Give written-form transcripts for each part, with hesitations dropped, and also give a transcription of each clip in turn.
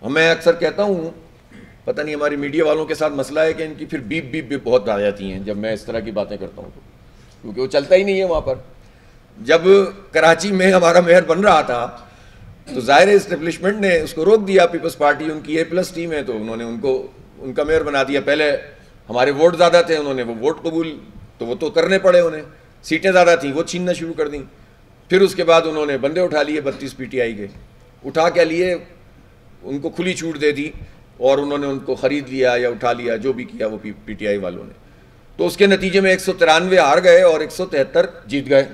میں اکثر کہتا ہوں پتہ نہیں ہماری میڈیا والوں کے ساتھ مسئلہ ہے کہ ان کی پھر بیپ بیپ بھی بہت آ جاتی ہیں جب میں اس طرح کی باتیں کرتا ہوں تو، کیونکہ وہ چلتا ہی نہیں ہے وہاں پر. جب کراچی میں ہمارا میئر بن رہا تھا تو ظاہر اسٹیبلشمنٹ نے اس کو روک دیا. پیپلز پارٹی ان کی A+ ٹیم ہے تو انہوں نے ان کا میئر بنا دیا. پہلے ہمارے ووٹ زیادہ تھے، انہوں نے وہ ووٹ قبول تو وہ تو کرنے پڑے، انہیں سیٹیں زیادہ تھیں وہ چھیننا شروع کر دیں. پھر اس کے بعد انہوں نے بندے اٹھا لیے 32 PTI کے، اٹھا کے لیے ان کو کھلی چھوٹ دے دی اور انہوں نے ان کو خرید لیا یا اٹھا لیا، جو بھی کیا وہ PTI والوں نے. تو اس کے نتیجے میں 193 ہار گئے اور 173 جیت گئے.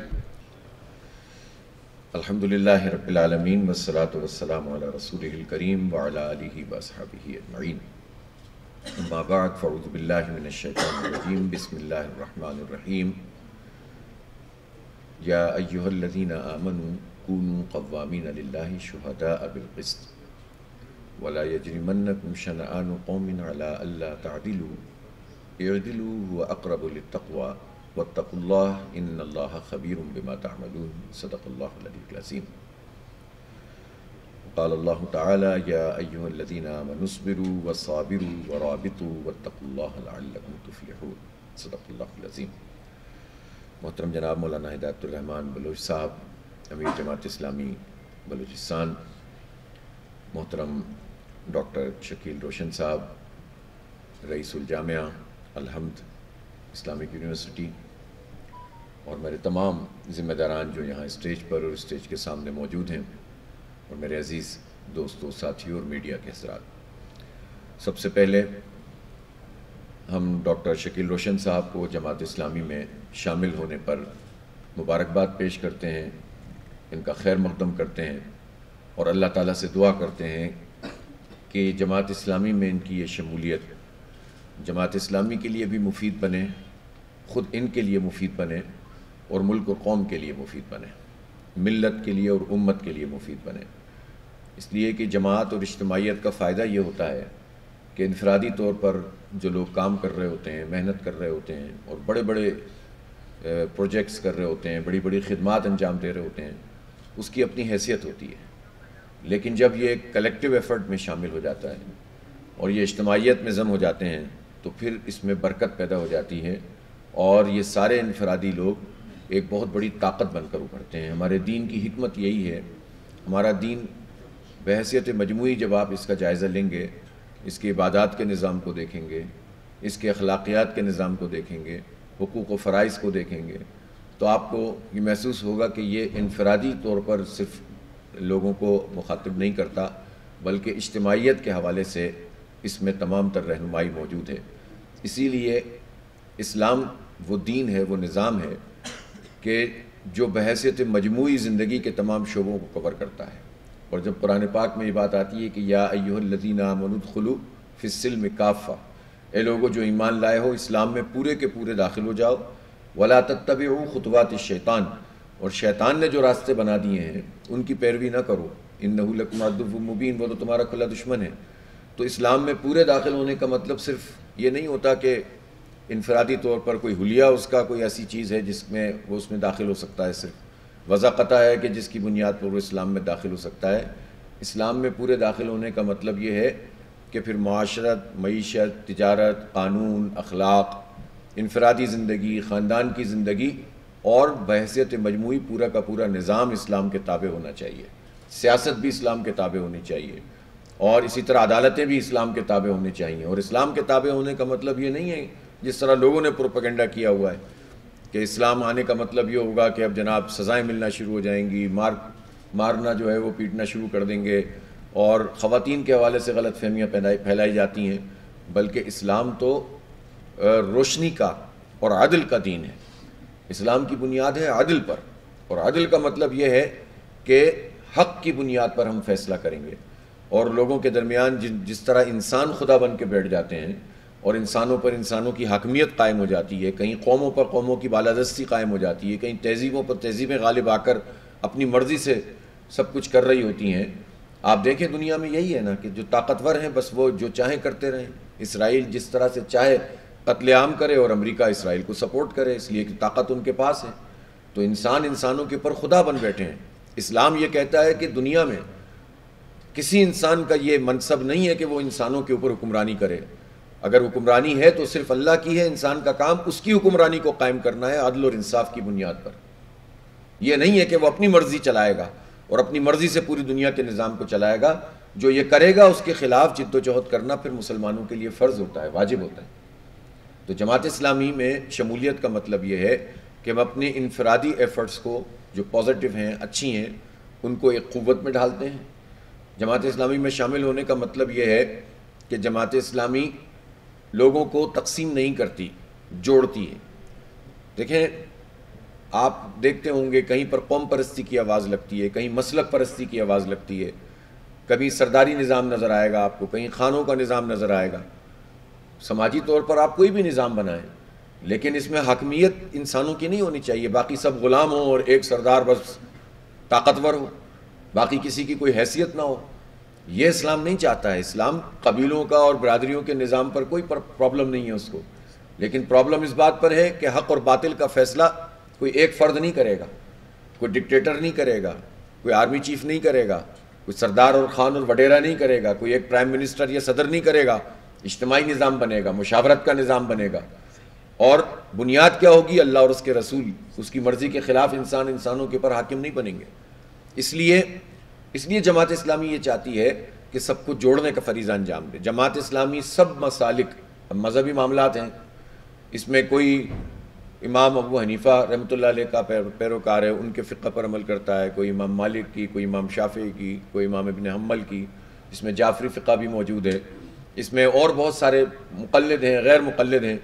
الحمدللہ رب العالمین والصلاة والسلام علی رسولہ الکریم وعلی آلہ واصحابہ اجمعین. اما بعد فاعوذ باللہ من الشیطان الرجیم. بسم اللہ الرحمن الرحیم. یا ایہا الذین آمنوا کونوا قوامین للہ شہداء بالقسط ولا یجرمنکم شنآن قوم علی الا تعدلوا اعدلوا هو اقرب للتقوی واتقوا اللہ ان اللہ خبیر بما تعملون. صدق اللہ العلی العظیم. قال اللہ تعالی یا ایہا الذین آمنوا اصبروا وصابروا ورابطوا واتقوا اللہ لعلکم تفلحون. صدق اللہ العظیم. محترم جناب مولانا ہدایت الرحمان بلوچ صاحب، امیر جماعت اسلامی بلوچستان، محترم ڈاکٹر شکیل روشن صاحب، رئیس الجامعہ الحمد اسلامک یونیورسٹی، اور میرے تمام ذمہ داران جو یہاں اسٹیج پر اور اسٹیج کے سامنے موجود ہیں، اور میرے عزیز دوستوں، ساتھیوں اور میڈیا کے حضرات. سب سے پہلے ہم ڈاکٹر شکیل روشن صاحب کو جماعت اسلامی میں شامل ہونے پر مبارکباد پیش کرتے ہیں، ان کا خیر مقدم کرتے ہیں اور اللہ تعالیٰ سے دعا کرتے ہیں کہ جماعت اسلامی میں ان کی یہ شمولیت جماعت اسلامی کے لیے بھی مفید بنے، خود ان کے لیے مفید بنے اور ملک و قوم کے لیے مفید بنے، ملت کے لیے اور امت کے لیے مفید بنے. اس لیے کہ جماعت اور اجتماعیت کا فائدہ یہ ہوتا ہے کہ انفرادی طور پر جو لوگ کام کر رہے ہوتے ہیں، محنت کر رہے ہوتے ہیں اور بڑے بڑے پروجیکٹس کر رہے ہوتے ہیں، بڑی بڑی خدمات انجام دے رہے ہوتے ہیں، اس کی اپنی حیثیت ہوتی ہے. لیکن جب یہ کلیکٹیو ایفرٹ میں شامل ہو جاتا ہے اور یہ اجتماعیت میں ضم ہو جاتے ہیں تو پھر اس میں برکت پیدا ہو جاتی ہے اور یہ سارے انفرادی لوگ ایک بہت بڑی طاقت بن کر ابھرتے ہیں. ہمارے دین کی حکمت یہی ہے. ہمارا دین بحیثیت مجموعی جب آپ اس کا جائزہ لیں گے، اس کے عبادات کے نظام کو دیکھیں گے، اس کے اخلاقیات کے نظام کو دیکھیں گے، حقوق و فرائض کو دیکھیں گے، تو آپ کو یہ محسوس ہوگا کہ یہ انفرادی طور پر صرف لوگوں کو مخاطب نہیں کرتا، بلکہ اجتماعیت کے حوالے سے اس میں تمام تر رہنمائی موجود ہے. اسی لیے اسلام وہ دین ہے، وہ نظام ہے کہ جو بحیثیت مجموعی زندگی کے تمام شعبوں کو کور کرتا ہے. اور جب قرآن پاک میں یہ بات آتی ہے کہ یا ایھا الذین آمنوا ادخلوا فی السلم کافہ، اے لوگو جو ایمان لائے ہو اسلام میں پورے کے پورے داخل ہو جاؤ، ولا تتبعوا خطوات الشیطان، اور شیطان نے جو راستے بنا دیے ہیں ان کی پیروی نہ کرو، انہ لکم عدو مبین، وہ تو تمہارا کھلا دشمن ہے. تو اسلام میں پورے داخل ہونے کا مطلب صرف یہ نہیں ہوتا کہ انفرادی طور پر کوئی حلیہ اس کا کوئی ایسی چیز ہے جس میں وہ اس میں داخل ہو سکتا ہے، صرف وضع قطع ہے کہ جس کی بنیاد پر وہ اسلام میں داخل ہو سکتا ہے. اسلام میں پورے داخل ہونے کا مطلب یہ ہے کہ پھر معاشرت، معیشت، تجارت، قانون، اخلاق، انفرادی زندگی، خاندان کی زندگی اور بحیثیت مجموعی پورا کا پورا نظام اسلام کے تابع ہونا چاہیے. سیاست بھی اسلام کے تابع ہونی چاہیے اور اسی طرح عدالتیں بھی اسلام کے تابع ہونی چاہیے. اور اسلام کے تابع ہونے کا مطلب یہ نہیں ہے جس طرح لوگوں نے پروپیگنڈا کیا ہوا ہے کہ اسلام آنے کا مطلب یہ ہوگا کہ اب جناب سزائیں ملنا شروع ہو جائیں گی، مارنا جو ہے وہ پیٹنا شروع کر دیں گے، اور خواتین کے حوالے سے غلط فہمیاں پھیلائی جاتی ہیں. بلکہ اسلام تو روشنی کا اور عدل کا دین ہے. اسلام کی بنیاد ہے عدل پر، اور عدل کا مطلب یہ ہے کہ حق کی بنیاد پر ہم فیصلہ کریں گے اور لوگوں کے درمیان جس طرح انسان خدا بن کے بیٹھ جاتے ہیں اور انسانوں پر انسانوں کی حاکمیت قائم ہو جاتی ہے، کہیں قوموں پر قوموں کی بالادستی قائم ہو جاتی ہے، کہیں تہذیبوں پر تہذیبیں غالب آ کر اپنی مرضی سے سب کچھ کر رہی ہوتی ہیں. آپ دیکھیں دنیا میں یہی ہے نا کہ جو طاقتور ہیں بس وہ جو چاہیں کرتے رہیں. اسرائیل جس طرح سے چاہے قتل عام کرے اور امریکہ اسرائیل کو سپورٹ کرے، اس لیے کہ طاقت ان کے پاس ہے. تو انسان انسانوں کے اوپر خدا بن بیٹھے ہیں. اسلام یہ کہتا ہے کہ دنیا میں کسی انسان کا یہ منصب نہیں ہے کہ وہ انسانوں کے اوپر حکمرانی کرے. اگر حکمرانی ہے تو صرف اللہ کی ہے. انسان کا کام اس کی حکمرانی کو قائم کرنا ہے عدل اور انصاف کی بنیاد پر. یہ نہیں ہے کہ وہ اپنی مرضی چلائے گا اور اپنی مرضی سے پوری دنیا کے نظام کو چلائے گا. جو یہ کرے گا اس کے خلاف جد و جہد کرنا پھر مسلمانوں کے لیے فرض ہوتا ہے, واجب ہوتا ہے. تو جماعت اسلامی میں شمولیت کا مطلب یہ ہے کہ ہم اپنے انفرادی ایفرٹس کو جو پازیٹیو ہیں, اچھی ہیں, ان کو ایک قوت میں ڈھالتے ہیں. جماعت اسلامی میں شامل ہونے کا مطلب یہ ہے کہ جماعت اسلامی لوگوں کو تقسیم نہیں کرتی, جوڑتی ہے. دیکھیں, آپ دیکھتے ہوں گے کہیں پر قوم پرستی کی آواز لگتی ہے, کہیں مسلک پرستی کی آواز لگتی ہے, کبھی سرداری نظام نظر آئے گا آپ کو, کہیں خانوں کا نظام نظر آئے گا. سماجی طور پر آپ کوئی بھی نظام بنائیں, لیکن اس میں حاکمیت انسانوں کی نہیں ہونی چاہیے. باقی سب غلام ہوں اور ایک سردار بس طاقتور ہو, باقی کسی کی کوئی حیثیت نہ ہو. یہ اسلام نہیں چاہتا ہے. اسلام قبیلوں کا اور برادریوں کے نظام پر کوئی پرابلم نہیں ہے اس کو, لیکن پرابلم اس بات پر ہے کہ حق اور باطل کا فیصلہ کوئی ایک فرد نہیں کرے گا, کوئی ڈکٹیٹر نہیں کرے گا, کوئی آرمی چیف نہیں کرے گا, کوئی سردار اور خان اور وڈیرا نہیں کرے گا, کوئی ایک پرائم منسٹر یا صدر نہیں کرے گا. اجتماعی نظام بنے گا, مشاورت کا نظام بنے گا. اور بنیاد کیا ہوگی؟ اللہ اور اس کے رسول. اس کی مرضی کے خلاف انسانوں کے اوپر حاکم نہیں بنیں گے. اس لیے جماعت اسلامی یہ چاہتی ہے کہ سب کو جوڑنے کا فریضہ انجام دے. جماعت اسلامی سب مسالک, مذہبی معاملات ہیں, اس میں کوئی امام ابو حنیفہ رحمۃ اللہ علیہ کا پیروکار ہے, ان کے فقہ پر عمل کرتا ہے, کوئی امام مالک کی, کوئی امام شافعی کی, کوئی امام ابن حنبل کی, اس میں جعفری فقہ بھی موجود ہے, اس میں اور بہت سارے مقلد ہیں, غیر مقلد ہیں.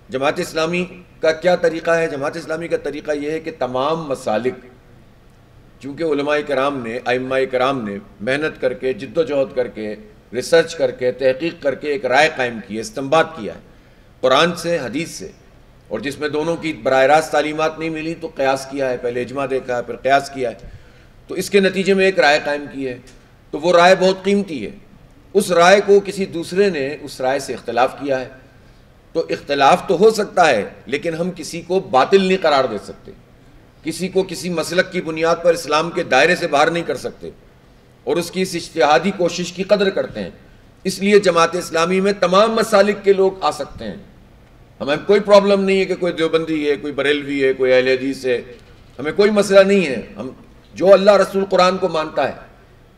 جماعت اسلامی کا کیا طریقہ ہے؟ جماعت اسلامی کا طریقہ یہ ہے کہ تمام مسالک, چونکہ علماء کرام نے, ائمہ کرام نے محنت کر کے, جد و جہد کر کے, ریسرچ کر کے, تحقیق کر کے ایک رائے قائم کی ہے, استنباط کیا ہے قرآن سے, حدیث سے, اور جس میں دونوں کی براہ راست تعلیمات نہیں ملی تو قیاس کیا ہے, پہلے اجماع دیکھا ہے پھر قیاس کیا ہے, تو اس کے نتیجے میں ایک رائے قائم کی ہے. تو وہ رائے بہت قیمتی ہے. اس رائے کو کسی دوسرے نے اس رائے سے اختلاف کیا ہے, تو اختلاف تو ہو سکتا ہے لیکن ہم کسی کو باطل نہیں قرار دے سکتے, کسی کو کسی مسلک کی بنیاد پر اسلام کے دائرے سے باہر نہیں کر سکتے, اور اس کی اس اجتہادی کوشش کی قدر کرتے ہیں. اس لیے جماعت اسلامی میں تمام مسالک کے لوگ آ سکتے ہیں. ہمیں کوئی پرابلم نہیں ہے کہ کوئی دیوبندی ہے, کوئی بریلوی ہے, کوئی اہل حدیث ہے, ہمیں کوئی مسئلہ نہیں ہے. ہم جو اللہ رسول قرآن کو مانتا ہے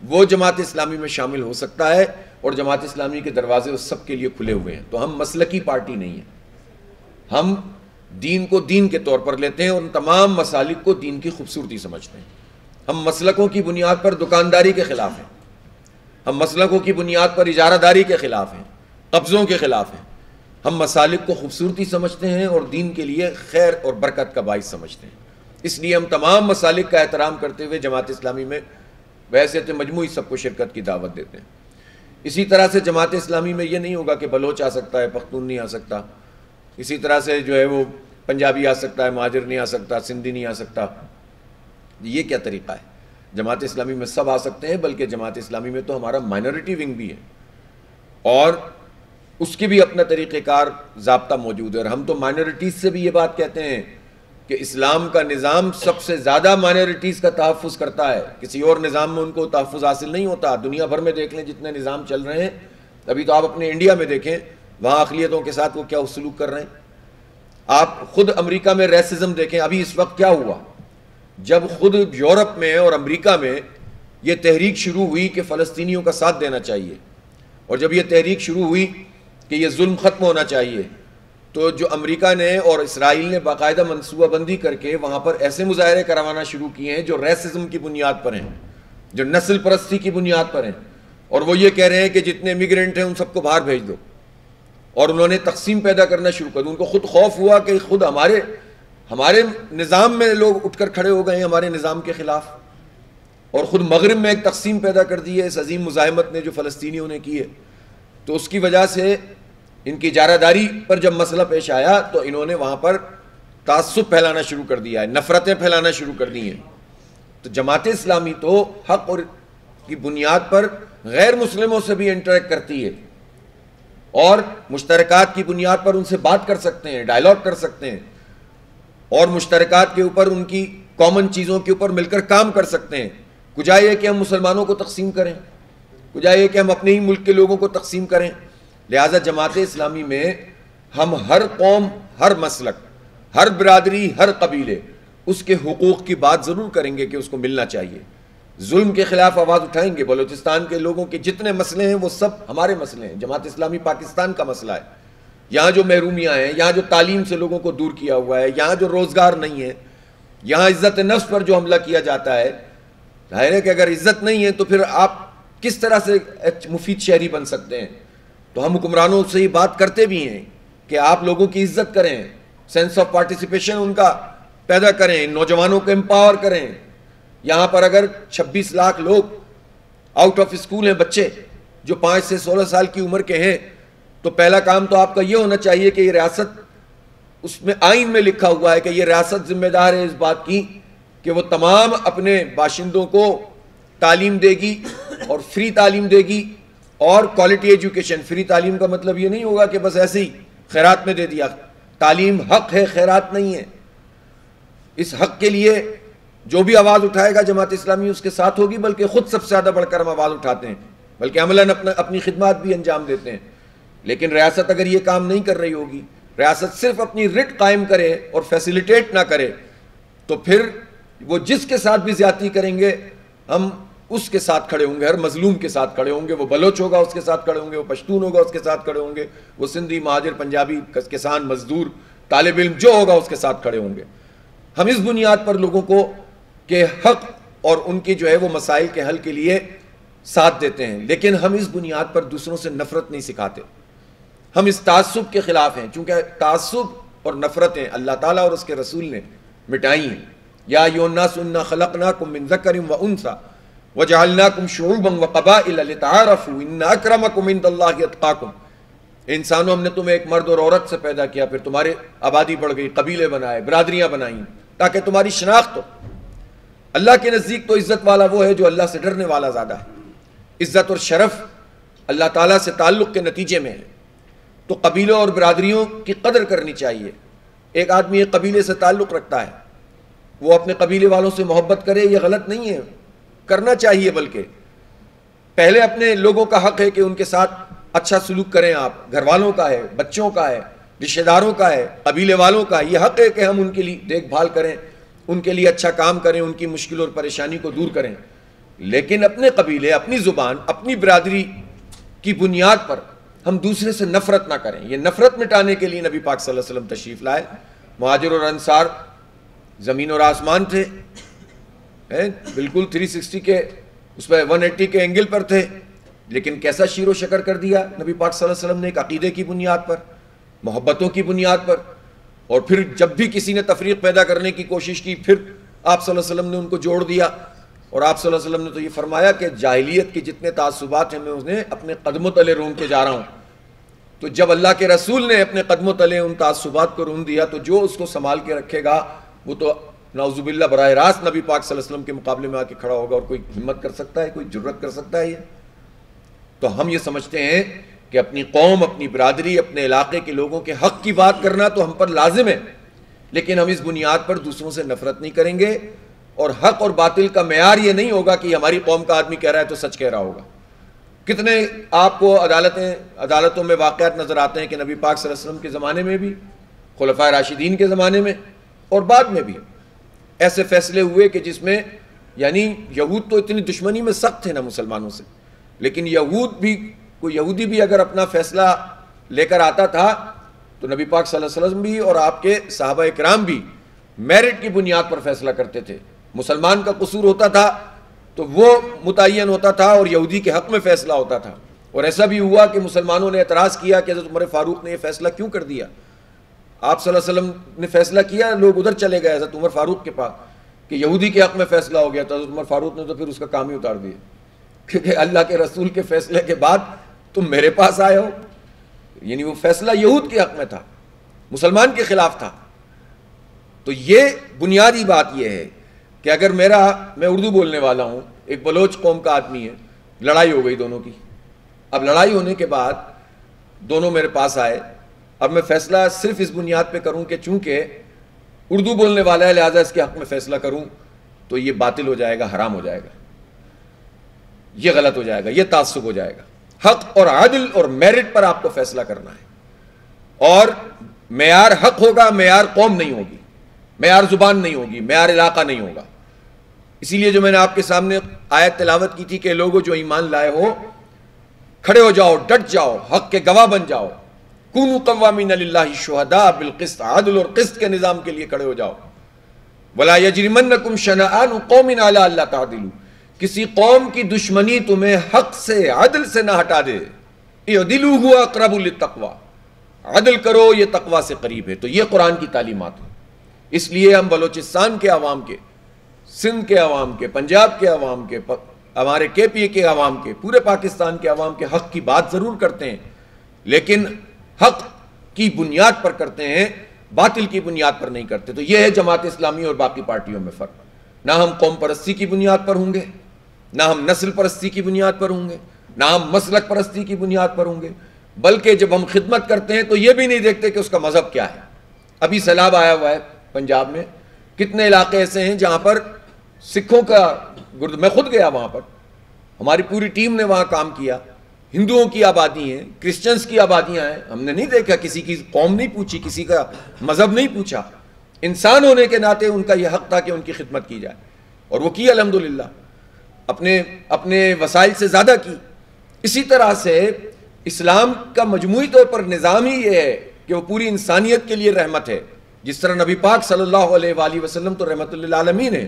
وہ جماعت اسلامی میں شامل ہو سکتا ہے, اور جماعت اسلامی کے دروازے اس سب کے لیے کھلے ہوئے ہیں. تو ہم مسلکی پارٹی نہیں ہیں, ہم دین کو دین کے طور پر لیتے ہیں اور ان تمام مسالک کو دین کی خوبصورتی سمجھتے ہیں. ہم مسلکوں کی بنیاد پر دکانداری کے خلاف ہیں, ہم مسلکوں کی بنیاد پر اجارہ داری کے خلاف ہیں, قبضوں کے خلاف ہیں. ہم مسالک کو خوبصورتی سمجھتے ہیں اور دین کے لیے خیر اور برکت کا باعث سمجھتے ہیں. اس لیے ہم تمام مسالک کا احترام کرتے ہوئے جماعت اسلامی میں ویسے تو مجموعی سب کو شرکت کی دعوت دیتے ہیں. اسی طرح سے جماعت اسلامی میں یہ نہیں ہوگا کہ بلوچ آ سکتا ہے, پختون نہیں آ سکتا, اسی طرح سے جو ہے وہ پنجابی آ سکتا ہے, مہاجر نہیں آ سکتا, سندھی نہیں آ سکتا. یہ کیا طریقہ ہے؟ جماعت اسلامی میں سب آ سکتے ہیں, بلکہ جماعت اسلامی میں تو ہمارا مائنورٹی ونگ بھی ہے اور اس کے بھی اپنا طریقہ کار ضابطہ موجود ہے. اور ہم تو مائنورٹیز سے بھی یہ بات کہتے ہیں کہ اسلام کا نظام سب سے زیادہ مائنورٹیز کا تحفظ کرتا ہے, کسی اور نظام میں ان کو تحفظ حاصل نہیں ہوتا. دنیا بھر میں دیکھ لیں جتنے نظام چل رہے ہیں, ابھی تو آپ اپنے انڈیا میں دیکھیں وہاں اقلیتوں کے ساتھ وہ کیا سلوک کر رہے ہیں. آپ خود امریکہ میں ریسزم دیکھیں, ابھی اس وقت کیا ہوا جب خود یورپ میں اور امریکہ میں یہ تحریک شروع ہوئی کہ فلسطینیوں کا ساتھ دینا چاہیے, اور جب یہ تحریک شروع ہوئی کہ یہ ظلم ختم ہونا چاہیے, تو جو امریکہ نے اور اسرائیل نے باقاعدہ منصوبہ بندی کر کے وہاں پر ایسے مظاہرے کروانا شروع کیے ہیں جو ریسزم کی بنیاد پر ہیں, جو نسل پرستی کی بنیاد پر ہیں, اور وہ یہ کہہ رہے ہیں کہ جتنے امیگرینٹ ہیں ان سب کو باہر بھیج دو, اور انہوں نے تقسیم پیدا کرنا شروع کر دی. ان کو خود خوف ہوا کہ خود ہمارے نظام میں لوگ اٹھ کر کھڑے ہو گئے ہیں ہمارے نظام کے خلاف, اور خود مغرب میں ایک تقسیم پیدا کر دی ہے اس عظیم مزاحمت نے جو فلسطینیوں نے کی ہے. تو اس کی وجہ سے ان کی اجارہ داری پر جب مسئلہ پیش آیا تو انہوں نے وہاں پر تعصب پھیلانا شروع کر دیا ہے, نفرتیں پھیلانا شروع کر دی ہیں. تو جماعت اسلامی تو حق اور کی بنیاد پر غیر مسلموں سے بھی انٹریکٹ کرتی ہے, اور مشترکات کی بنیاد پر ان سے بات کر سکتے ہیں, ڈائلاگ کر سکتے ہیں, اور مشترکات کے اوپر ان کی کامن چیزوں کے اوپر مل کر کام کر سکتے ہیں. کجا یہ کہ ہم مسلمانوں کو تقسیم کریں, کجا یہ کہ ہم اپنے ہی ملک کے لوگوں کو تقسیم کریں. لہٰذا جماعت اسلامی میں ہم ہر قوم، ہر مسلک، ہر برادری، ہر قبیلے اس کے حقوق کی بات ضرور کریں گے کہ اس کو ملنا چاہیے. ظلم کے خلاف آواز اٹھائیں گے. بلوچستان کے لوگوں کے جتنے مسئلے ہیں وہ سب ہمارے مسئلے ہیں. جماعت اسلامی پاکستان کا مسئلہ ہے. یہاں جو محرومیاں ہیں، یہاں جو تعلیم سے لوگوں کو دور کیا ہوا ہے، یہاں جو روزگار نہیں ہے، یہاں عزت نفس پر جو حملہ کیا جاتا ہے، ظاہر ہے کہ اگر عزت نہیں ہے تو پھر آپ کس طرح سے مفید شہری بن سکتے ہیں؟ تو ہم حکمرانوں سے یہ بات کرتے بھی ہیں کہ آپ لوگوں کی عزت کریں، سینس آف پارٹیسپیشن ان کا پیدا کریں، نوجوانوں کو امپاور کریں. یہاں پر اگر 26 لاکھ لوگ آؤٹ آف اسکول ہیں، بچے جو 5 سے 16 سال کی عمر کے ہیں، تو پہلا کام تو آپ کا یہ ہونا چاہیے کہ یہ ریاست، اس میں آئین میں لکھا ہوا ہے کہ یہ ریاست ذمہ دار ہے اس بات کی کہ وہ تمام اپنے باشندوں کو تعلیم دے گی اور فری تعلیم دے گی اور کوالٹی ایجوکیشن. فری تعلیم کا مطلب یہ نہیں ہوگا کہ بس ایسے ہی خیرات میں دے دیا. تعلیم حق ہے، خیرات نہیں ہے. اس حق کے لیے جو بھی آواز اٹھائے گا جماعت اسلامی اس کے ساتھ ہوگی، بلکہ خود سب سے زیادہ بڑھ کر ہم آواز اٹھاتے ہیں، بلکہ عملاً اپنی خدمات بھی انجام دیتے ہیں. لیکن ریاست اگر یہ کام نہیں کر رہی ہوگی، ریاست صرف اپنی رٹ قائم کرے اور فیسیلیٹیٹ نہ کرے، تو پھر وہ جس کے ساتھ بھی زیادتی کریں گے ہم اس کے ساتھ کھڑے ہوں گے. ہر مظلوم کے ساتھ کھڑے ہوں گے. وہ بلوچ ہوگا اس کے ساتھ کھڑے ہوں گے، وہ پشتون ہوگا اس کے ساتھ کھڑے ہوں گے، وہ سندھی، مہاجر، پنجابی، کسان، مزدور، طالب علم جو ہوگا اس کے ساتھ کھڑے ہوں گے. ہم اس بنیاد پر لوگوں کو کہ حق اور ان کی جو ہے وہ مسائل کے حل کے لیے ساتھ دیتے ہیں، لیکن ہم اس بنیاد پر دوسروں سے نفرت نہیں سکھاتے. ہم اس تعصب کے خلاف ہیں، چونکہ تعصب اور نفرتیں اللہ تعالیٰ اور اس کے رسول نے مٹائی ہیں. یا ایھا الناس انا خلقناکم من ذکر وانثی وجعلناکم شعوبا وقبائل لتعارفوا ان اکرمکم عند اللہ اتقاکم. انسانوں، ہم نے تمہیں ایک مرد اور عورت سے پیدا کیا، پھر تمہاری آبادی بڑھ گئی، قبیلے بنائے، برادریاں بنائیں تاکہ تمہاری شناخت ہو. اللہ کے نزدیک تو عزت والا وہ ہے جو اللہ سے ڈرنے والا زیادہ ہے. عزت اور شرف اللہ تعالیٰ سے تعلق کے نتیجے میں ہے. تو قبیلوں اور برادریوں کی قدر کرنی چاہیے. ایک آدمی ایک قبیلے سے تعلق رکھتا ہے، وہ اپنے قبیلے والوں سے محبت کرے، یہ غلط نہیں ہے، کرنا چاہیے. بلکہ پہلے اپنے لوگوں کا حق ہے کہ ان کے ساتھ اچھا سلوک کریں. آپ گھر والوں کا ہے، بچوں کا ہے، رشتہ داروں کا ہے، قبیلے والوں کا. یہ حق ہے کہ ہم ان کے لیے دیکھ بھال کریں، ان کے لیے اچھا کام کریں، ان کی مشکل اور پریشانی کو دور کریں. لیکن اپنے قبیلے، اپنی زبان، اپنی برادری کی بنیاد پر ہم دوسرے سے نفرت نہ کریں. یہ نفرت مٹانے کے لیے نبی پاک صلی اللہ علیہ وسلم تشریف لائے. مہاجر اور انصار زمین اور آسمان تھے، بالکل 360 کے اس پہ 180 کے اینگل پر تھے. لیکن کیسا شیر و شکر کر دیا نبی پاک صلی اللہ علیہ وسلم نے، ایک عقیدے کی بنیاد پر، محبتوں کی بنیاد پر. اور پھر جب بھی کسی نے تفریق پیدا کرنے کی کوشش کی، پھر آپ صلی اللہ علیہ وسلم نے ان کو جوڑ دیا. اور آپ صلی اللہ علیہ وسلم نے تو یہ فرمایا کہ جاہلیت کے جتنے تعصبات ہیں میں انہیں اپنے قدموں تلے رون کے جا رہا ہوں. تو جب اللہ کے رسول نے اپنے قدموں تلے ان تعصبات کو رون دیا، تو جو اس کو سنبھال کے رکھے گا وہ تو نعوذ باللہ براہ راست نبی پاک صلی اللہ علیہ وسلم کے مقابلے میں آ کے کھڑا ہوگا. اور کوئی ہمت کر سکتا ہے، کوئی جرت کر سکتا ہے یہ؟ تو ہم یہ سمجھتے ہیں کہ اپنی قوم، اپنی برادری، اپنے علاقے کے لوگوں کے حق کی بات کرنا تو ہم پر لازم ہے، لیکن ہم اس بنیاد پر دوسروں سے نفرت نہیں کریں گے. اور حق اور باطل کا معیار یہ نہیں ہوگا کہ ہماری قوم کا آدمی کہہ رہا ہے تو سچ کہہ رہا ہوگا. کتنے آپ کو عدالتوں میں واقعات نظر آتے ہیں کہ نبی پاک صلی اللہ علیہ وسلم کے زمانے میں بھی، خلفائے راشدین کے زمانے میں اور بعد میں بھی ایسے فیصلے ہوئے کہ جس میں یعنی یہود تو اتنی دشمنی میں سخت تھے نا مسلمانوں سے، لیکن کوئی یہودی بھی اگر اپنا فیصلہ لے کر آتا تھا تو نبی پاک صلی اللہ علیہ وسلم بھی اور آپ کے صحابہ کرام بھی میرٹ کی بنیاد پر فیصلہ کرتے تھے. مسلمان کا قصور ہوتا تھا تو وہ متعین ہوتا تھا اور یہودی کے حق میں فیصلہ ہوتا تھا. اور ایسا بھی ہوا کہ مسلمانوں نے اعتراض کیا کہ حضرت عمر فاروق نے یہ فیصلہ کیوں کر دیا. آپ صلی اللہ علیہ وسلم نے فیصلہ کیا، لوگ ادھر چلے گئے حضرت عمر فاروق کے پاس کہ یہودی کے حق میں فیصلہ ہو گیا. تو حضرت عمر فاروق نے تو پھر اس کا کام ہی اتار دیا، کیونکہ اللہ کے رسول کے فیصلے کے بعد تم میرے پاس آئے ہو. یعنی وہ فیصلہ یہود کے حق میں تھا، مسلمان کے خلاف تھا. تو یہ بنیادی بات یہ ہے کہ اگر میں اردو بولنے والا ہوں، ایک بلوچ قوم کا آدمی ہے، لڑائی ہو گئی دونوں کی. اب لڑائی ہونے کے بعد دونوں میرے پاس آئے. اب میں فیصلہ صرف اس بنیاد پہ کروں کہ چونکہ اردو بولنے والا ہے لہٰذا اس کے حق میں فیصلہ کروں، تو یہ باطل ہو جائے گا، حرام ہو جائے گا. یہ غلط ہو جائے گا، یہ تعصب ہو جائے گا۔ حق اور عدل اور میرٹ پر آپ کو فیصلہ کرنا ہے، اور معیار حق ہوگا، معیار قوم نہیں ہوگی، معیار زبان نہیں ہوگی، معیار علاقہ نہیں ہوگا۔ اسی لیے جو میں نے آپ کے سامنے آیت تلاوت کی تھی کہ لوگوں جو ایمان لائے ہو کھڑے ہو جاؤ، ڈٹ جاؤ، حق کے گواہ بن جاؤ، کونوا قوامین للہ شہداء بالقسط، عدل اور قسط کے نظام کے لیے کھڑے ہو جاؤ۔ ولا یجرمنکم شنآن قوم علی الا تعدلوا، کسی قوم کی دشمنی تمہیں حق سے، عدل سے نہ ہٹا دے۔ اعدلوا هو اقرب للتقوی، عدل کرو، یہ تقوی سے قریب ہے۔ تو یہ قرآن کی تعلیمات ہیں۔ اس لیے ہم بلوچستان کے عوام کے، سندھ کے عوام کے، پنجاب کے عوام کے، ہمارے کے پی کے عوام کے، پورے پاکستان کے عوام کے حق کی بات ضرور کرتے ہیں، لیکن حق کی بنیاد پر کرتے ہیں، باطل کی بنیاد پر نہیں کرتے۔ تو یہ ہے جماعت اسلامی اور باقی پارٹیوں میں فرق۔ نہ ہم قوم پرستی کی بنیاد پر ہوں گے، نہ ہم نسل پرستی کی بنیاد پر ہوں گے، نہ ہم مسلک پرستی کی بنیاد پر ہوں گے، بلکہ جب ہم خدمت کرتے ہیں تو یہ بھی نہیں دیکھتے کہ اس کا مذہب کیا ہے۔ ابھی سیلاب آیا ہوا ہے پنجاب میں، کتنے علاقے ایسے ہیں جہاں پر سکھوں کا میں خود گیا وہاں پر، ہماری پوری ٹیم نے وہاں کام کیا، ہندوؤں کی آبادی ہیں، کرسچنز کی آبادیاں ہیں، ہم نے نہیں دیکھا، کسی کی قوم نہیں پوچھی، کسی کا مذہب نہیں پوچھا۔ انسان ہونے کے ناطے ان کا یہ حق تھا کہ ان کی خدمت کی جائے، اور وہ کی الحمدللہ، اپنے وسائل سے زیادہ کی۔ اسی طرح سے اسلام کا مجموعی طور پر نظام ہی یہ ہے کہ وہ پوری انسانیت کے لیے رحمت ہے، جس طرح نبی پاک صلی اللہ علیہ وآلہ وسلم تو رحمت للعالمین ہے۔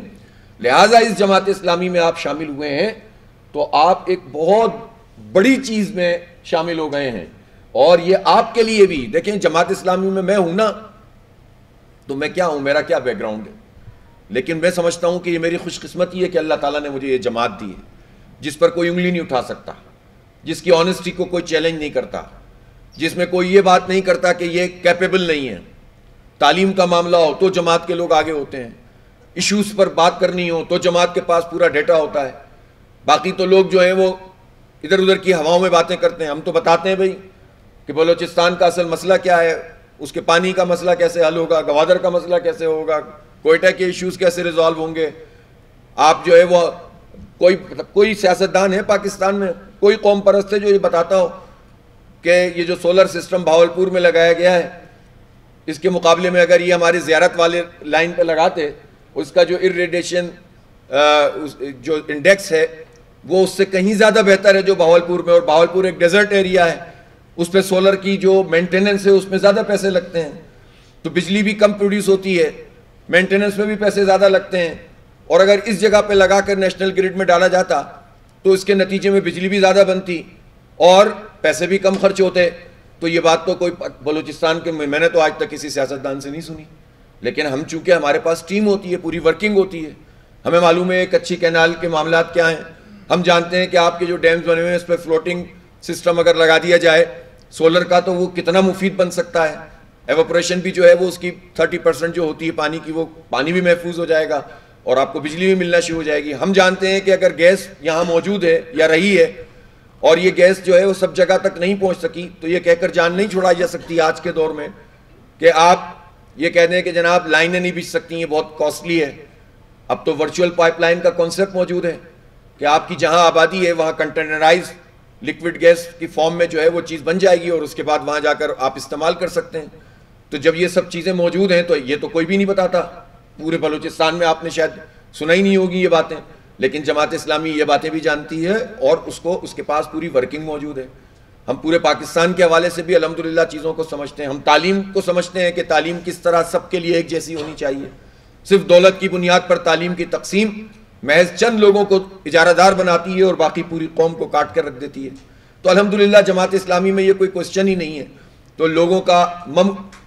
لہٰذا اس جماعت اسلامی میں آپ شامل ہوئے ہیں تو آپ ایک بہت بڑی چیز میں شامل ہو گئے ہیں، اور یہ آپ کے لیے بھی دیکھیں، جماعت اسلامی میں ہوں نا تو میں کیا ہوں، میرا کیا بیک گراؤنڈ ہے، لیکن میں سمجھتا ہوں کہ یہ میری خوش قسمتی ہے کہ اللہ تعالیٰ نے مجھے یہ جماعت دی ہے جس پر کوئی انگلی نہیں اٹھا سکتا، جس کی آنیسٹی کو کوئی چیلنج نہیں کرتا، جس میں کوئی یہ بات نہیں کرتا کہ یہ کیپیبل نہیں ہے۔ تعلیم کا معاملہ ہو تو جماعت کے لوگ آگے ہوتے ہیں، ایشوز پر بات کرنی ہو تو جماعت کے پاس پورا ڈیٹا ہوتا ہے۔ باقی تو لوگ جو ہیں وہ ادھر ادھر کی ہواؤں میں باتیں کرتے ہیں۔ ہم تو بتاتے ہیں بھائی کہ بلوچستان کا اصل مسئلہ کیا ہے، اس کے پانی کا مسئلہ کیسے حل ہوگا، گوادر کا مسئلہ کیسے ہوگا، کوئٹہ کے ایشوز کیسے ریزالو ہوں گے۔ آپ جو ہے وہ کوئی سیاستدان ہے پاکستان میں، کوئی قوم پرست ہے جو یہ بتاتا ہو کہ یہ جو سولر سسٹم بھاولپور میں لگایا گیا ہے، اس کے مقابلے میں اگر یہ ہماری زیارت والے لائن پہ لگاتے، اس کا جو ارریڈیشن جو انڈیکس ہے وہ اس سے کہیں زیادہ بہتر ہے جو بھاولپور میں، اور بھاولپور ایک ڈیزرٹ ایریا ہے، اس پہ سولر کی جو مینٹیننس ہے اس میں زیادہ پیسے لگتے ہیں، تو بجلی بھی کم پروڈیوس ہوتی ہے، مینٹیننس میں بھی پیسے زیادہ لگتے ہیں۔ اور اگر اس جگہ پہ لگا کر نیشنل گریڈ میں ڈالا جاتا تو اس کے نتیجے میں بجلی بھی زیادہ بنتی اور پیسے بھی کم خرچ ہوتے۔ تو یہ بات تو کوئی بلوچستان کے، میں نے تو آج تک کسی سیاستدان سے نہیں سنی، لیکن ہم چونکہ ہمارے پاس ٹیم ہوتی ہے، پوری ورکنگ ہوتی ہے، ہمیں معلوم ہے ایک اچھی کینال کے معاملات کیا ہیں، ہم جانتے ہیں کہ آپ کے جو ڈیمز بنے ہوئے ہیں اس پہ فلوٹنگ سسٹم اگر لگا دیا جائے سولر کا تو وہ کتنا مفید بن سکتا ہے۔ ایوپریشن بھی جو ہے وہ اس کی 30% جو ہوتی ہے پانی کی، وہ پانی بھی محفوظ ہو جائے گا اور آپ کو بجلی بھی ملنا شروع ہو جائے گی۔ ہم جانتے ہیں کہ اگر گیس یہاں موجود ہے یا رہی ہے اور یہ گیس جو ہے وہ سب جگہ تک نہیں پہنچ سکی تو یہ کہہ کر جان نہیں چھوڑائی جا سکتی آج کے دور میں کہ آپ یہ کہہ دیں کہ جناب لائنیں نہیں بچ سکتی، یہ بہت کاسٹلی ہے۔ اب تو ورچوئل پائپ لائن کا کانسیپٹ موجود ہے کہ آپ کی جہاں آبادی ہے وہاں کنٹینرائز لکوڈ گیس کی فارم میں جو ہے وہ چیز بن جائے گی اور اس کے بعد وہاں جا کر آپ استعمال کر سکتے ہیں۔ تو جب یہ سب چیزیں موجود ہیں تو یہ تو کوئی بھی نہیں بتاتا، پورے بلوچستان میں آپ نے شاید سنا ہی نہیں ہوگی یہ باتیں، لیکن جماعت اسلامی یہ باتیں بھی جانتی ہے اور اس کے پاس پوری ورکنگ موجود ہے۔ ہم پورے پاکستان کے حوالے سے بھی الحمدللہ چیزوں کو سمجھتے ہیں، ہم تعلیم کو سمجھتے ہیں کہ تعلیم کس طرح سب کے لیے ایک جیسی ہونی چاہیے۔ صرف دولت کی بنیاد پر تعلیم کی تقسیم محض چند لوگوں کو اجارہ دار بناتی ہے اور باقی پوری قوم کو کاٹ کر رکھ دیتی ہے۔ تو الحمدللہ جماعت اسلامی میں یہ کوئی کوسچن ہی نہیں ہے۔ تو لوگوں کا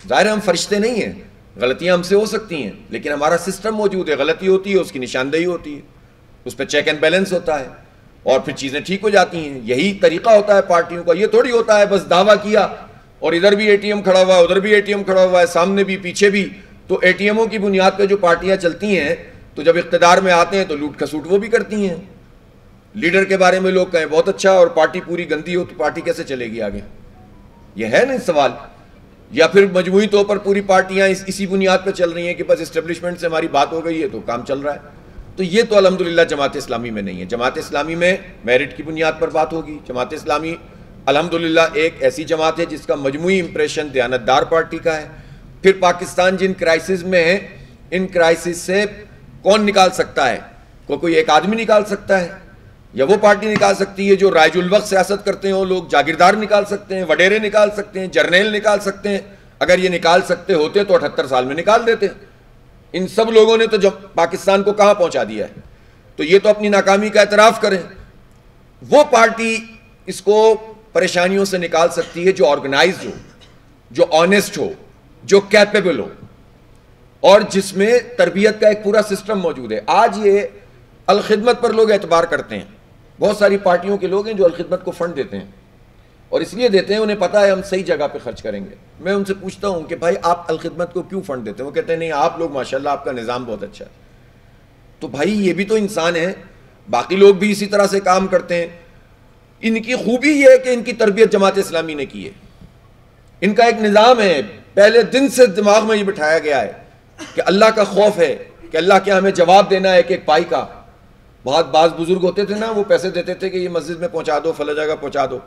ظاہر ہم فرشتے نہیں ہیں، غلطیاں ہم سے ہو سکتی ہیں، لیکن ہمارا سسٹم موجود ہے، غلطی ہوتی ہے اس کی نشاندہی ہوتی ہے، اس پہ چیک اینڈ بیلنس ہوتا ہے اور پھر چیزیں ٹھیک ہو جاتی ہیں۔ یہی طریقہ ہوتا ہے پارٹیوں کا، یہ تھوڑی ہوتا ہے بس دعویٰ کیا اور ادھر بھی اے ٹی ایم کھڑا ہوا ہے، ادھر بھی اے ٹی ایم کھڑا ہوا ہے، سامنے بھی پیچھے بھی۔ تو اے ٹی ایموں کی بنیاد پہ جو پارٹیاں چلتی ہیں تو جب اقتدار میں آتے ہیں تو لوٹ کھسوٹ وہ بھی کرتی ہیں۔ لیڈر کے بارے میں لوگ کہیں بہت اچھا اور پارٹی پوری گندی ہو تو پارٹی کیسے چلے گی آگے؟ یہ ہے نا سوال۔ یا پھر مجموعی طور پر پوری پارٹیاں اسی بنیاد پہ چل رہی ہیں کہ بس اسٹیبلشمنٹ سے ہماری بات ہو گئی ہے تو کام چل رہا ہے۔ تو یہ تو الحمدللہ جماعت اسلامی میں نہیں ہے. جماعت اسلامی میں میرٹ کی بنیاد پر بات ہوگی. جماعت اسلامی الحمدللہ ایک ایسی جماعت ہے جس کا مجموعی امپریشن دیانتدار پارٹی کا ہے. پھر پاکستان جن کرائسس میں ہے, ان کرائسس سے کون نکال سکتا ہے؟ کوئی ایک آدمی نکال سکتا ہے, یا وہ پارٹی نکال سکتی ہے جو رائج الوقت سیاست کرتے ہیں وہ لوگ؟ جاگیردار نکال سکتے ہیں, وڈیرے نکال سکتے ہیں, جرنیل نکال سکتے ہیں. اگر یہ نکال سکتے ہوتے تو 78 سال میں نکال دیتے. ان سب لوگوں نے تو جب پاکستان کو کہاں پہنچا دیا ہے. تو یہ تو اپنی ناکامی کا اعتراف کریں. وہ پارٹی اس کو پریشانیوں سے نکال سکتی ہے جو آرگنائزڈ ہو, جو آنیسٹ ہو, جو کیپیبل ہو, اور جس میں تربیت کا ایک پورا سسٹم موجود ہے. آج یہ الخدمت پر لوگ اعتبار کرتے ہیں. بہت ساری پارٹیوں کے لوگ ہیں جو الخدمت کو فنڈ دیتے ہیں, اور اس لیے دیتے ہیں انہیں پتہ ہے ہم صحیح جگہ پہ خرچ کریں گے. میں ان سے پوچھتا ہوں کہ بھائی آپ الخدمت کو کیوں فنڈ دیتے ہیں؟ وہ کہتے ہیں نہیں آپ لوگ ماشاءاللہ آپ کا نظام بہت اچھا ہے. تو بھائی یہ بھی تو انسان ہے, باقی لوگ بھی اسی طرح سے کام کرتے ہیں. ان کی خوبی یہ ہے کہ ان کی تربیت جماعت اسلامی نے کی ہے. ان کا ایک نظام ہے, پہلے دن سے دماغ میں یہ بٹھایا گیا ہے کہ اللہ کا خوف ہے, کہ اللہ کیا ہمیں جواب دینا ہے ایک ایک پائی کا. بہت بعض بزرگ ہوتے تھے نا, وہ پیسے دیتے تھے کہ یہ مسجد میں پہنچا دو, فلاں جگہ پہنچا دو.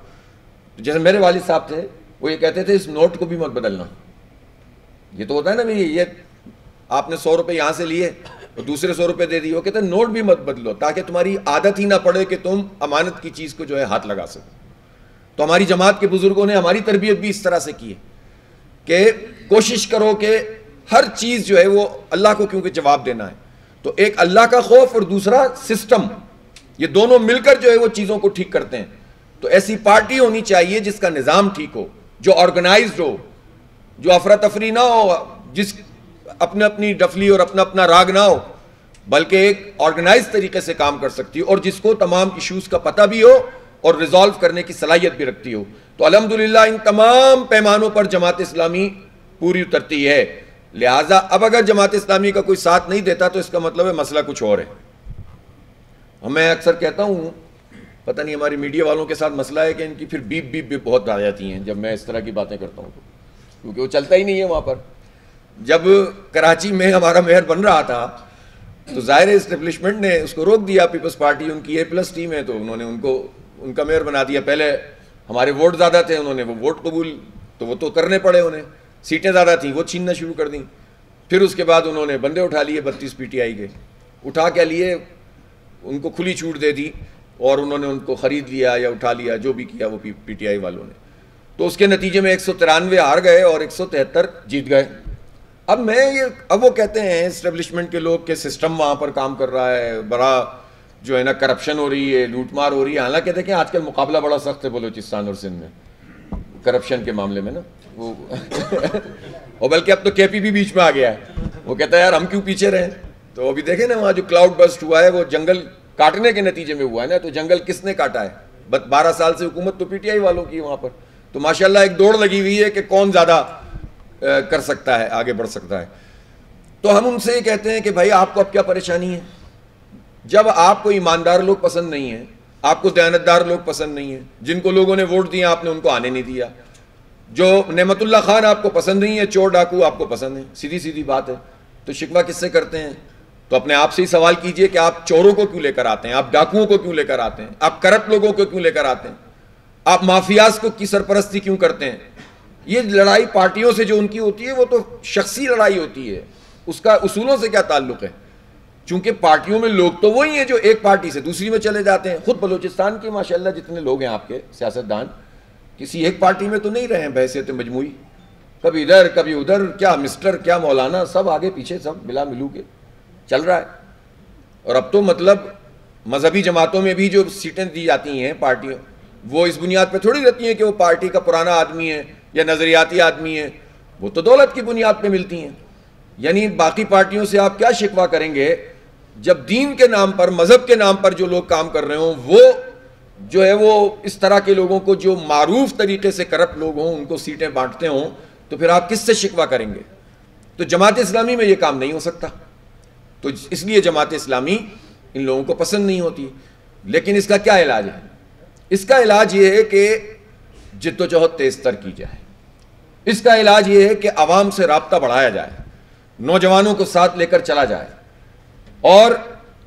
جیسے میرے والد صاحب تھے, وہ یہ کہتے تھے اس نوٹ کو بھی مت بدلنا. یہ تو ہوتا ہے نا, یہ آپ نے 100 روپے یہاں سے لیے اور دوسرے 100 روپے دے دیے. وہ کہتے ہیں نوٹ بھی مت بدلو, تاکہ تمہاری عادت ہی نہ پڑے کہ تم امانت کی چیز کو جو ہے ہاتھ لگا سکو. تو ہماری جماعت کے بزرگوں نے ہماری تربیت بھی اس طرح سے کی ہے کہ کوشش کرو کہ ہر چیز جو ہے وہ اللہ کو کیونکہ جواب دینا ہے. تو ایک اللہ کا خوف اور دوسرا سسٹم, یہ دونوں مل کر جو ہے وہ چیزوں کو ٹھیک کرتے ہیں. تو ایسی پارٹی ہونی چاہیے جس کا نظام ٹھیک ہو, جو آرگنائزڈ ہو, جو افراتفری نہ ہو, جس اپنی ڈفلی اور اپنا راگ نہ ہو, بلکہ ایک آرگنائز طریقے سے کام کر سکتی ہو, اور جس کو تمام ایشوز کا پتہ بھی ہو اور ریزالو کرنے کی صلاحیت بھی رکھتی ہو. تو الحمدللہ ان تمام پیمانوں پر جماعت اسلامی پوری اترتی ہے. لہٰذا اب اگر جماعت اسلامی کا کوئی ساتھ نہیں دیتا تو اس کا مطلب ہے مسئلہ کچھ اور ہے. میں اکثر کہتا ہوں, پتہ نہیں ہماری میڈیا والوں کے ساتھ مسئلہ ہے کہ ان کی پھر بیپ بھی بہت آ جاتی ہیں جب میں اس طرح کی باتیں کرتا ہوں, تو کیونکہ وہ چلتا ہی نہیں ہے وہاں پر. جب کراچی میں ہمارا میئر بن رہا تھا تو ظاہر اسٹیبلشمنٹ نے اس کو روک دیا. پیپلز پارٹی ان کی A+ ٹیم ہے, تو انہوں نے ان کا میئر بنا دیا. پہلے ہمارے ووٹ زیادہ تھے, انہوں نے وہ ووٹ قبول تو وہ تو کرنے پڑے انہیں. سیٹیں زیادہ تھیں, وہ چھیننا شروع کر دیں. پھر اس کے بعد انہوں نے بندے اٹھا لیے 32 PTI کے. اٹھا کے لیے ان کو کھلی چھوٹ دے دی, اور انہوں نے ان کو خرید لیا یا اٹھا لیا, جو بھی کیا وہ PTI والوں نے. تو اس کے نتیجے میں 193 ہار گئے اور 173 جیت گئے. اب وہ کہتے ہیں اسٹیبلشمنٹ کے لوگ کہ سسٹم وہاں پر کام کر رہا ہے, بڑا جو ہے نا کرپشن ہو رہی ہے, لوٹ مار ہو رہی ہے. حالانکہ دیکھیں آج کل مقابلہ بڑا سخت ہے بلوچستان اور سندھ میں کرپشن کے معاملے میں نا. وہ اور بلکہ اب تو KPP بیچ میں آ گیا ہے. وہ کہتا ہے یار ہم کیوں پیچھے رہیں. تو ابھی دیکھیں نا وہاں جو کلاؤڈ برسٹ ہوا ہے وہ جنگل کاٹنے کے نتیجے میں ہوا ہے نا. تو جنگل کس نے کاٹا ہے؟ 12 سال سے حکومت تو PTI والوں کی وہاں پر. تو ماشاءاللہ ایک دوڑ لگی ہوئی ہے کہ کون زیادہ کر سکتا ہے, آگے بڑھ سکتا ہے. تو ہم ان سے یہ کہتے ہیں کہ بھائی آپ کو اب کیا پریشانی ہے؟ جب آپ کو ایماندار لوگ پسند نہیں ہیں, آپ کو دیانتدار لوگ پسند نہیں ہیں, جن کو لوگوں نے ووٹ دیا آپ نے ان کو آنے نہیں دیا, جو نعمت اللہ خان آپ کو پسند نہیں ہے, چور ڈاکو آپ کو پسند ہیں, سیدھی بات ہے. تو شکوہ کس سے کرتے ہیں؟ تو اپنے آپ سے ہی سوال کیجئے کہ آپ چوروں کو کیوں لے کر آتے ہیں, آپ ڈاکوؤں کو کیوں لے کر آتے ہیں, آپ کرپٹ لوگوں کو کیوں لے کر آتے ہیں, آپ مافیاز کو کی سرپرستی کیوں کرتے ہیں؟ یہ لڑائی پارٹیوں سے جو ان کی ہوتی ہے وہ تو شخصی لڑائی ہوتی ہے, اس کا اصولوں سے کیا تعلق ہے؟ چونکہ پارٹیوں میں لوگ تو وہی ہیں جو ایک پارٹی سے دوسری میں چلے جاتے ہیں. خود بلوچستان کے ماشاءاللہ جتنے لوگ ہیں آپ کے سیاستدان, کسی ایک پارٹی میں تو نہیں رہے ہیں بحیثیت مجموعی, کبھی ادھر کبھی ادھر, کیا مسٹر کیا مولانا, سب آگے پیچھے سب ملا ملو کے چل رہا ہے. اور اب تو مطلب مذہبی جماعتوں میں بھی جو سیٹیں دی جاتی ہیں پارٹیوں, وہ اس بنیاد پہ تھوڑی رہتی ہیں کہ وہ پارٹی کا پرانا آدمی ہے یا نظریاتی آدمی ہے, وہ تو دولت کی بنیاد پہ ملتی ہیں. یعنی باقی پارٹیوں سے آپ کیا شکوہ کریں گے جب دین کے نام پر, مذہب کے نام پر جو لوگ کام کر رہے ہوں وہ جو ہے وہ اس طرح کے لوگوں کو, جو معروف طریقے سے کرپٹ لوگ ہوں, ان کو سیٹیں بانٹتے ہوں, تو پھر آپ کس سے شکوہ کریں گے؟ تو جماعت اسلامی میں یہ کام نہیں ہو سکتا. تو اس لیے جماعت اسلامی ان لوگوں کو پسند نہیں ہوتی. لیکن اس کا کیا علاج ہے؟ اس کا علاج یہ ہے کہ جد و جہد تیز تر کی جائے. اس کا علاج یہ ہے کہ عوام سے رابطہ بڑھایا جائے, نوجوانوں کو ساتھ لے کر چلا جائے, اور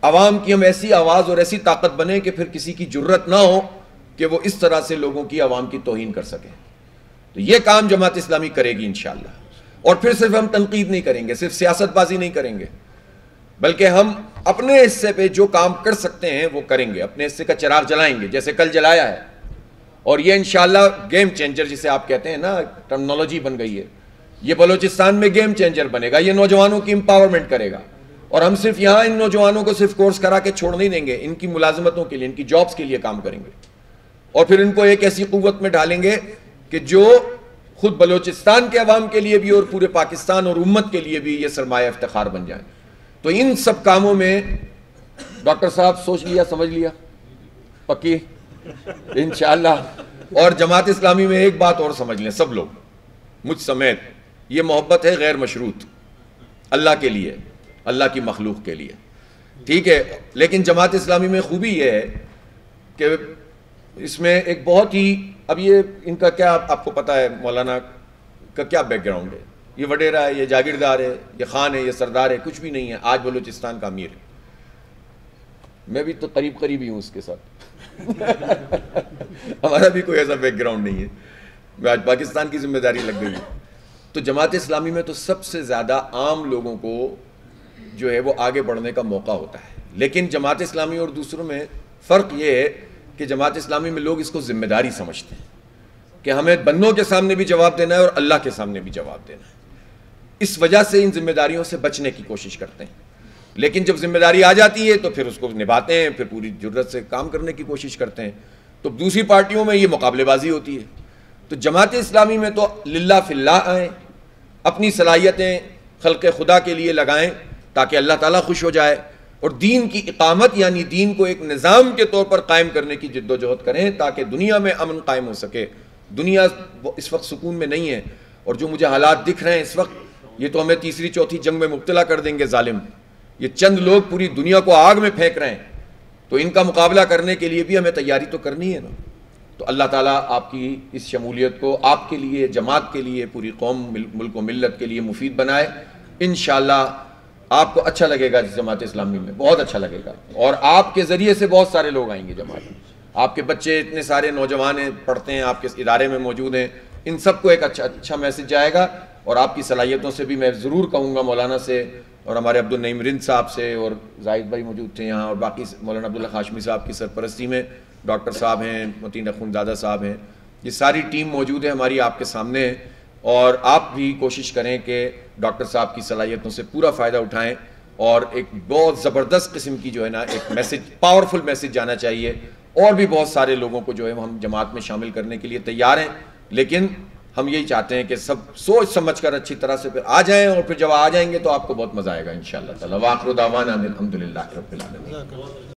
عوام کی ہم ایسی آواز اور ایسی طاقت بنیں کہ پھر کسی کی جرت نہ ہو کہ وہ اس طرح سے لوگوں کی عوام کی توہین کر سکیں. تو یہ کام جماعت اسلامی کرے گی انشاءاللہ. اور پھر صرف ہم تنقید نہیں کریں گے، صرف سیاست بازی نہیں کریں گے، بلکہ ہم اپنے حصے پہ جو کام کر سکتے ہیں وہ کریں گے، اپنے حصے کا چراغ جلائیں گے جیسے کل جلایا ہے. اور یہ انشاءاللہ گیم چینجر جسے آپ کہتے ہیں نا، ٹرمنالوجی بن گئی ہے، یہ بلوچستان میں گیم چینجر بنے گا، یہ نوجوانوں کی امپاورمنٹ کرے گا. اور ہم صرف یہاں ان نوجوانوں کو صرف کورس کرا کے چھوڑ نہیں دیں گے، ان کی ملازمتوں کے لیے، ان کی جابز کے لیے کام کریں گے. اور پھر ان کو ایک ایسی قوت میں ڈالیں گے کہ جو خود بلوچستان کے عوام کے لیے بھی اور پورے پاکستان اور امت کے لیے بھی یہ سرمایہ افتخار بن جائیں. تو ان سب کاموں میں ڈاکٹر صاحب سوچ لیا، سمجھ لیا، پکی انشاءاللہ. اور جماعت اسلامی میں ایک بات اور سمجھ لیں سب لوگ، مجھ سمیت، یہ محبت ہے غیر مشروط، اللہ کے لیے، اللہ کی مخلوق کے لیے، ٹھیک ہے. لیکن جماعت اسلامی میں خوبی یہ ہے کہ اس میں ایک بہت ہی، اب یہ ان کا کیا آپ کو پتہ ہے مولانا کا کیا بیک گراؤنڈ ہے، یہ وڈیرا ہے، یہ جاگیردار ہے، یہ خان ہے، یہ سردار ہے، کچھ بھی نہیں ہے، آج بلوچستان کا امیر ہے. میں بھی تو قریب ہی ہوں اس کے ساتھ. ہمارا بھی کوئی ایسا بیک گراؤنڈ نہیں ہے، آج پاکستان کی ذمہ داری لگ گئی ہے. تو جماعت اسلامی میں تو سب سے زیادہ عام لوگوں کو جو ہے وہ آگے بڑھنے کا موقع ہوتا ہے. لیکن جماعت اسلامی اور دوسروں میں فرق یہ ہے کہ جماعت اسلامی میں لوگ اس کو ذمہ داری سمجھتے ہیں کہ ہمیں بندوں کے سامنے بھی جواب دینا ہے اور اللہ کے سامنے بھی جواب دینا ہے. اس وجہ سے ان ذمہ داریوں سے بچنے کی کوشش کرتے ہیں. لیکن جب ذمہ داری آ جاتی ہے تو پھر اس کو نبھاتے ہیں، پھر پوری جرت سے کام کرنے کی کوشش کرتے ہیں. تو دوسری پارٹیوں میں یہ مقابلے بازی ہوتی ہے. تو جماعت اسلامی میں تو للہ فی اللہ آئیں، اپنی صلاحیتیں خلق خدا کے لیے لگائیں تاکہ اللہ تعالیٰ خوش ہو جائے، اور دین کی اقامت یعنی دین کو ایک نظام کے طور پر قائم کرنے کی جد و جہد کریں تاکہ دنیا میں امن قائم ہو سکے. دنیا اس وقت سکون میں نہیں ہے، اور جو مجھے حالات دکھ رہے ہیں اس وقت، یہ تو ہمیں تیسری چوتھی جنگ میں مبتلا کر دیں گے ظالم. یہ چند لوگ پوری دنیا کو آگ میں پھینک رہے ہیں، تو ان کا مقابلہ کرنے کے لیے بھی ہمیں تیاری تو کرنی ہے نا. تو اللہ تعالیٰ آپ کی اس شمولیت کو آپ کے لیے، جماعت کے لیے، پوری قوم، ملک و ملت کے لیے مفید بنائے. انشاءاللہ آپ کو اچھا لگے گا جماعت اسلامی میں، بہت اچھا لگے گا. اور آپ کے ذریعے سے بہت سارے لوگ آئیں گے جماعت میں. آپ کے بچے اتنے سارے نوجوان ہیں، پڑھتے ہیں، آپ کے ادارے میں موجود ہیں، ان سب کو ایک اچھا میسج جائے گا. اور آپ کی صلاحیتوں سے بھی میں ضرور کہوں گا، مولانا سے اور ہمارے عبد النعیم رند صاحب سے، اور زاہد بھائی موجود تھے یہاں، اور باقی مولانا عبداللہ خاشمی صاحب کی سرپرستی میں ڈاکٹر صاحب ہیں، متین اخوندزادہ صاحب ہیں، یہ ساری ٹیم موجود ہے ہماری آپ کے سامنے. اور آپ بھی کوشش کریں کہ ڈاکٹر صاحب کی صلاحیتوں سے پورا فائدہ اٹھائیں، اور ایک بہت زبردست قسم کی جو ہے نا ایک میسج، پاورفل میسج جانا چاہیے. اور بھی بہت سارے لوگوں کو جو ہے ہم جماعت میں شامل کرنے کے لیے تیار ہیں، لیکن ہم یہی چاہتے ہیں کہ سب سوچ سمجھ کر اچھی طرح سے پھر آ جائیں، اور پھر جب آ جائیں گے تو آپ کو بہت مزہ آئے گا انشاءاللہ تعالی. وآخر دعوانا الحمدللہ رب العالمین.